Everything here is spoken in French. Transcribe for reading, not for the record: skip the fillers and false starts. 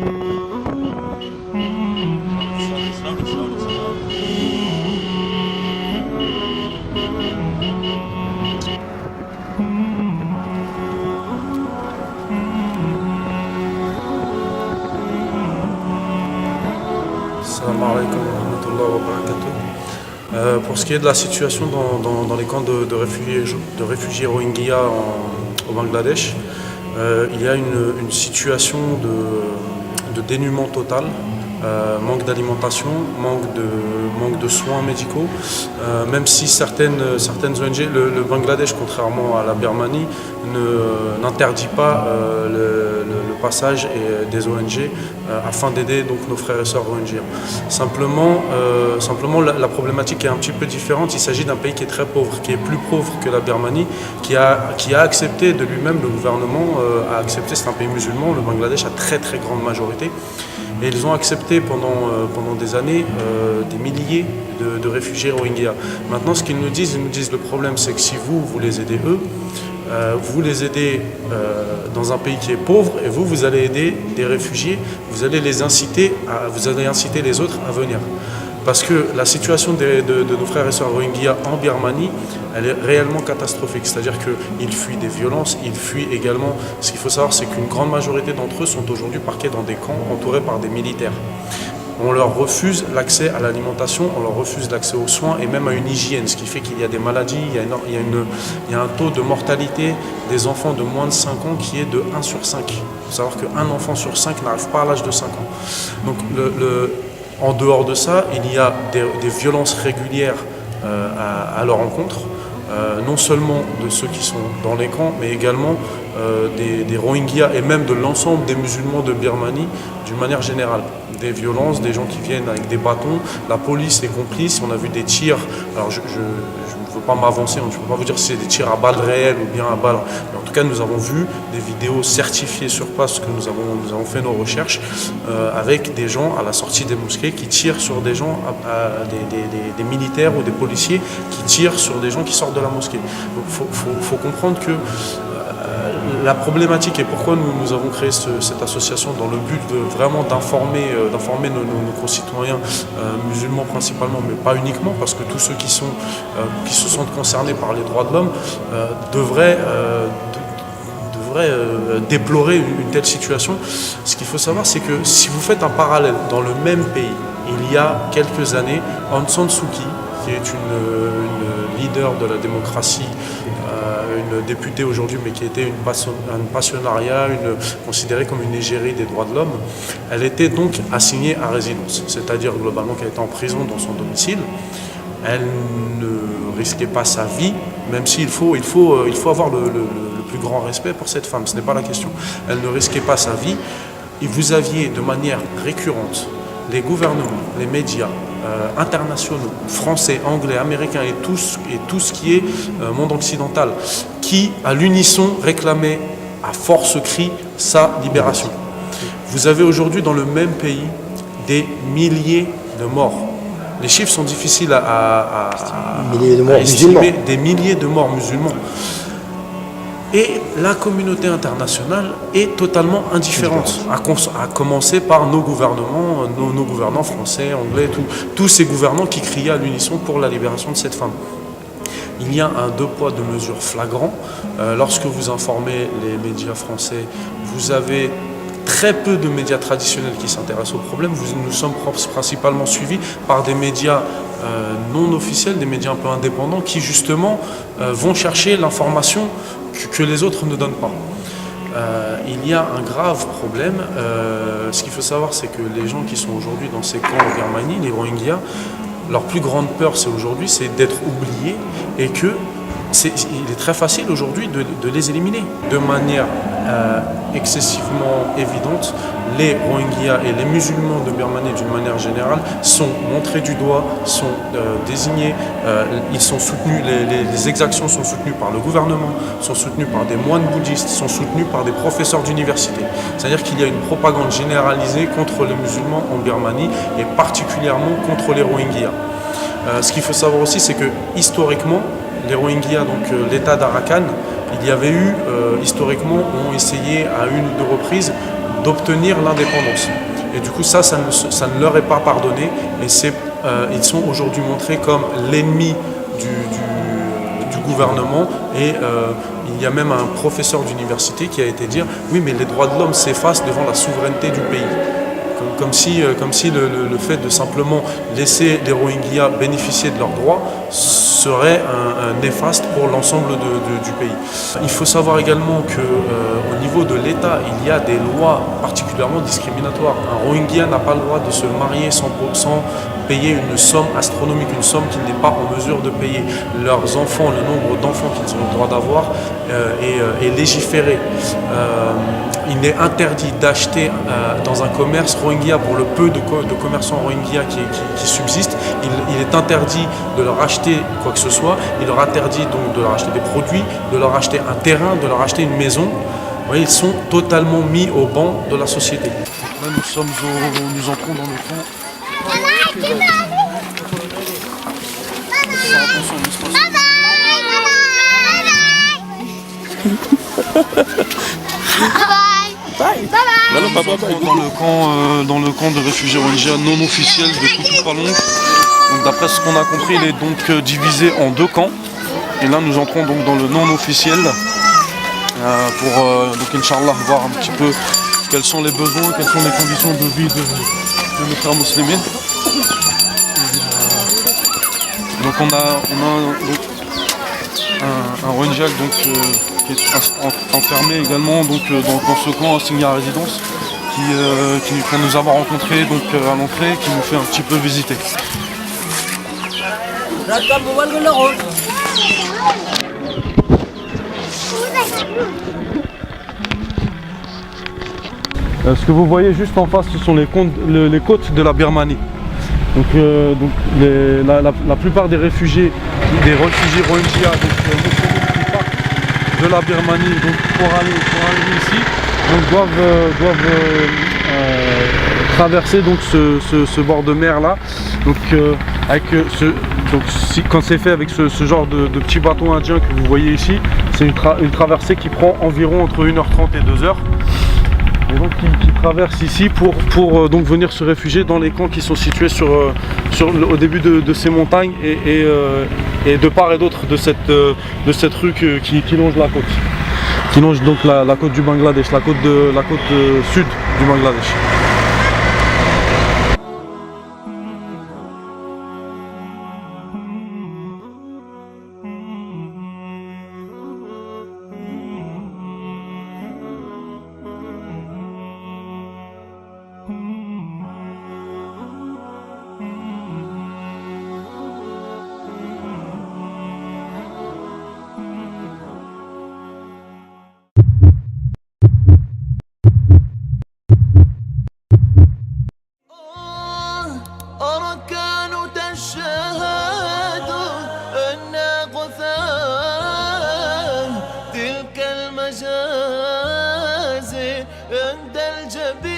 Salam alaikum wa rahmatullahi wa barakatuh. Pour ce qui est de la situation dans les camps de réfugiés Rohingyas au Bangladesh, il y a une situation de dénuement total, manque d'alimentation, manque de soins médicaux, même si certaines ONG, le Bangladesh, contrairement à la Birmanie, n'interdit pas le passage des ONG afin d'aider donc nos frères et sœurs rohingyas. Simplement, la problématique est un petit peu différente. Il s'agit d'un pays qui est très pauvre, qui est plus pauvre que la Birmanie, qui a accepté de lui-même, le gouvernement a accepté, c'est un pays musulman, le Bangladesh a très grande majorité. Et ils ont accepté pendant des années des milliers de réfugiés rohingyas. Maintenant, ce qu'ils nous disent le problème, c'est que si vous les aidez eux, vous les aidez dans un pays qui est pauvre, et vous allez aider des réfugiés, vous allez inciter les autres à venir. Parce que la situation de nos frères et sœurs Rohingyas en Birmanie, elle est réellement catastrophique. C'est-à-dire qu'ils fuient des violences, ils fuient également. Ce qu'il faut savoir, c'est qu'une grande majorité d'entre eux sont aujourd'hui parqués dans des camps entourés par des militaires. On leur refuse l'accès à l'alimentation, on leur refuse l'accès aux soins et même à une hygiène, ce qui fait qu'il y a des maladies, il y a un taux de mortalité des enfants de moins de 5 ans qui est de 1 sur 5. Il faut savoir qu'un enfant sur 5 n'arrive pas à l'âge de 5 ans. Donc en dehors de ça, il y a des violences régulières à leur encontre, non seulement de ceux qui sont dans les camps, mais également des Rohingyas et même de l'ensemble des musulmans de Birmanie d'une manière générale. Des violences, des gens qui viennent avec des bâtons, la police est complice, on a vu des tirs, alors je ne veux pas m'avancer, je ne peux pas vous dire si c'est des tirs à balles réelles ou bien à balles, mais en tout cas nous avons vu des vidéos certifiées sur place, que nous avons fait nos recherches, avec des gens à la sortie des mosquées qui tirent sur des gens, des militaires ou des policiers qui tirent sur des gens qui sortent de la mosquée. Donc il faut comprendre que la problématique et pourquoi nous avons créé cette association dans le but de vraiment d'informer nos concitoyens musulmans principalement, mais pas uniquement, parce que tous ceux qui se sentent concernés par les droits de l'homme devraient déplorer une telle situation. Ce qu'il faut savoir, c'est que si vous faites un parallèle dans le même pays, il y a quelques années, Aung San Suu Kyi, qui est une leader de la démocratie, une députée aujourd'hui, mais qui était une passionnariat, considérée comme une égérie des droits de l'homme, elle était donc assignée à résidence, c'est-à-dire globalement qu'elle était en prison dans son domicile. Elle ne risquait pas sa vie, même s'il faut avoir le plus grand respect pour cette femme, ce n'est pas la question. Elle ne risquait pas sa vie, et vous aviez de manière récurrente les gouvernements, les médias internationaux, français, anglais, américains et tout ce qui est monde occidental, qui à l'unisson réclamaient à force cri sa libération. Vous avez aujourd'hui dans le même pays des milliers de morts. Les chiffres sont difficiles à estimer, des milliers de morts musulmans. Et la communauté internationale est totalement indifférente, à commencer par nos gouvernements, nos gouvernants français, anglais, tous ces gouvernants qui criaient à l'unisson pour la libération de cette femme. Il y a un deux poids, deux mesures flagrant. Lorsque vous informez les médias français, vous avez très peu de médias traditionnels qui s'intéressent au problème. Nous sommes principalement suivis par des médias non officiels, des médias un peu indépendants qui justement vont chercher l'information que les autres ne donnent pas. Il y a un grave problème. Ce qu'il faut savoir, c'est que les gens qui sont aujourd'hui dans ces camps en Birmanie, les Rohingyas, leur plus grande peur c'est d'être oubliés et que il est très facile aujourd'hui de les éliminer. De manière excessivement évidente, les Rohingyas et les musulmans de Birmanie d'une manière générale sont montrés du doigt, sont désignés, ils sont soutenus, les exactions sont soutenues par le gouvernement, sont soutenues par des moines bouddhistes, sont soutenues par des professeurs d'université. C'est-à-dire qu'il y a une propagande généralisée contre les musulmans en Birmanie et particulièrement contre les Rohingyas. Ce qu'il faut savoir aussi, c'est que historiquement, les Rohingyas, donc l'État d'Arakan, il y avait eu, historiquement, ont essayé à une ou deux reprises d'obtenir l'indépendance. Et du coup, ça ne leur est pas pardonné. Et ils sont aujourd'hui montrés comme l'ennemi du gouvernement. Et il y a même un professeur d'université qui a été dire « Oui, mais les droits de l'homme s'effacent devant la souveraineté du pays ». Comme si le fait de simplement laisser les Rohingyas bénéficier de leurs droits serait un néfaste pour l'ensemble du pays. Il faut savoir également qu'au niveau de l'État, il y a des lois particulièrement discriminatoires. Un Rohingya n'a pas le droit de se marier sans payer une somme astronomique, une somme qu'ils n'est pas en mesure de payer. Leurs enfants, le nombre d'enfants qu'ils ont le droit d'avoir est légiféré. Il est interdit d'acheter dans un commerce Rohingya, pour le peu de commerçants Rohingya qui subsistent, il est interdit de leur acheter quoi que ce soit. Il leur interdit donc de leur acheter des produits, de leur acheter un terrain, de leur acheter une maison. Vous voyez, ils sont totalement mis au banc de la société. Là, nous entrons dans le camp. Dans le camp de réfugiés Rohingyas non officiel de Kutupalong. Donc d'après ce qu'on a compris, il est donc divisé en 2 camps. Et là nous entrons donc dans le non officiel pour donc Inch'Allah voir un petit peu quels sont les besoins, quelles sont les conditions de vie de nos frères musulmans. Donc on a donc un Rohingya qui est enfermé également donc, dans ce camp assigné à résidence qu'on nous avons rencontré donc, à l'entrée, qui nous fait un petit peu visiter. Ce que vous voyez juste en face, ce sont les côtes de la Birmanie. Donc, la plupart des réfugiés Rohingyas qui partent de la Birmanie donc, pour aller ici donc, doivent traverser donc, ce bord de mer là. Donc, quand c'est fait avec ce genre de petit bateau indien que vous voyez ici, c'est une traversée qui prend environ entre 1h30 et 2h. Et donc qui traversent ici pour donc venir se réfugier dans les camps qui sont situés au début de ces montagnes et de part et d'autre de cette rue qui longe la côte. Qui longe donc la côte du Bangladesh, la côte sud du Bangladesh. المجازي عند الجبين